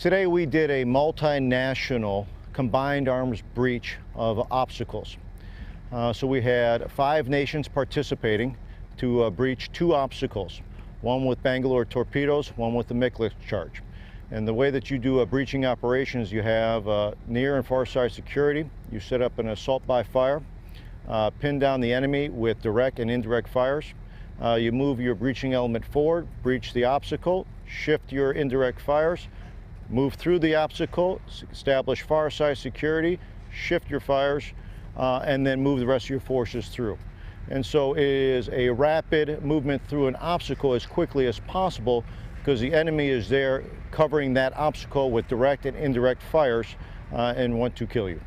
Today we did a multinational combined arms breach of obstacles. So we had 5 nations participating to breach 2 obstacles, one with Bangalore torpedoes, one with the Miklik charge. And the way that you do a breaching operation is you have near and far side security. You set up an assault by fire, pin down the enemy with direct and indirect fires. You move your breaching element forward, breach the obstacle, shift your indirect fires, move through the obstacle, establish far side security, shift your fires, and then move the rest of your forces through. And so it is a rapid movement through an obstacle as quickly as possible because the enemy is there covering that obstacle with direct and indirect fires and want to kill you.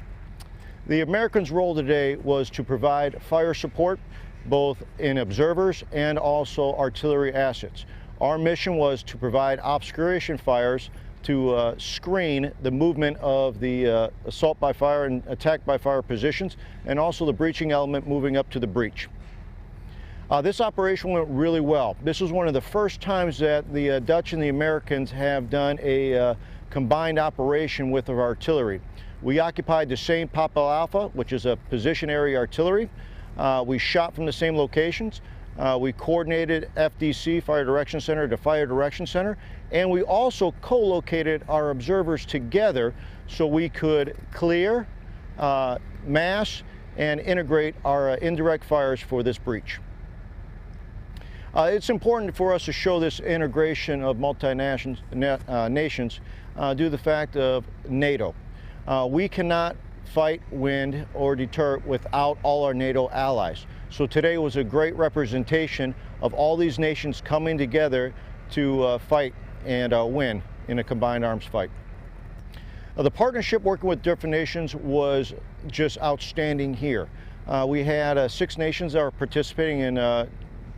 The Americans' role today was to provide fire support both in observers and also artillery assets. Our mission was to provide obscuration fires to screen the movement of the assault by fire and attack by fire positions, and also the breaching element moving up to the breach. This operation went really well. This was one of the first times that the Dutch and the Americans have done a combined operation with our artillery. We occupied the same Popel Alpha, which is a position area artillery. We shot from the same locations. We coordinated FDC, Fire Direction Center, to Fire Direction Center, and we also co-located our observers together so we could clear, mass, and integrate our indirect fires for this breach. It's important for us to show this integration of multinations due to the fact of NATO. We cannot fight, win, or deter without all our NATO allies. So today was a great representation of all these nations coming together to fight and win in a combined arms fight. The partnership working with different nations was just outstanding here. We had 6 nations that were participating in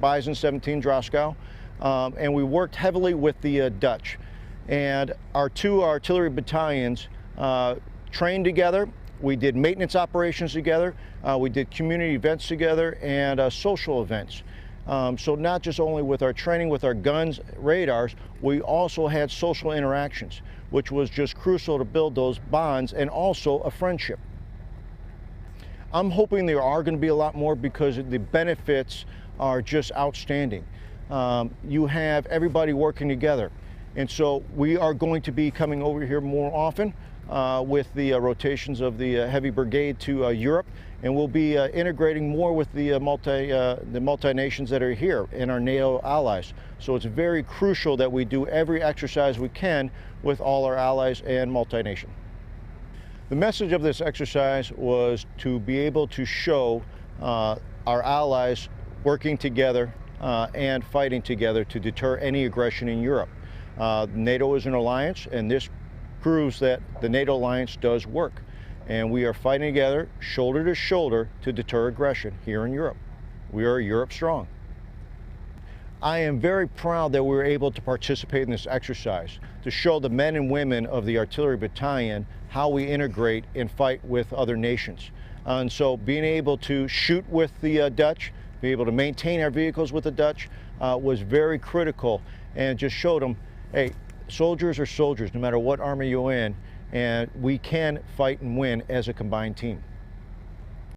Bison 17 Drawsko, and we worked heavily with the Dutch. And our 2 artillery battalions trained together. We did maintenance operations together, we did community events together, and social events. So not just only with our training with our guns, radars, we also had social interactions, which was just crucial to build those bonds and also a friendship. I'm hoping there are going to be a lot more because the benefits are just outstanding. You have everybody working together. And so we are going to be coming over here more often with the rotations of the heavy brigade to Europe, and we'll be integrating more with the multi-nations that are here and our NATO allies. So it's very crucial that we do every exercise we can with all our allies and multi-nation. The message of this exercise was to be able to show our allies working together and fighting together to deter any aggression in Europe. NATO is an alliance, and this proves that the NATO alliance does work, and we are fighting together shoulder to shoulder to deter aggression here in Europe. We are Europe strong. I am very proud that we were able to participate in this exercise to show the men and women of the artillery battalion how we integrate and fight with other nations. And so being able to shoot with the Dutch, be able to maintain our vehicles with the Dutch was very critical, and just showed them, hey, soldiers are soldiers no matter what army you're in, and we can fight and win as a combined team.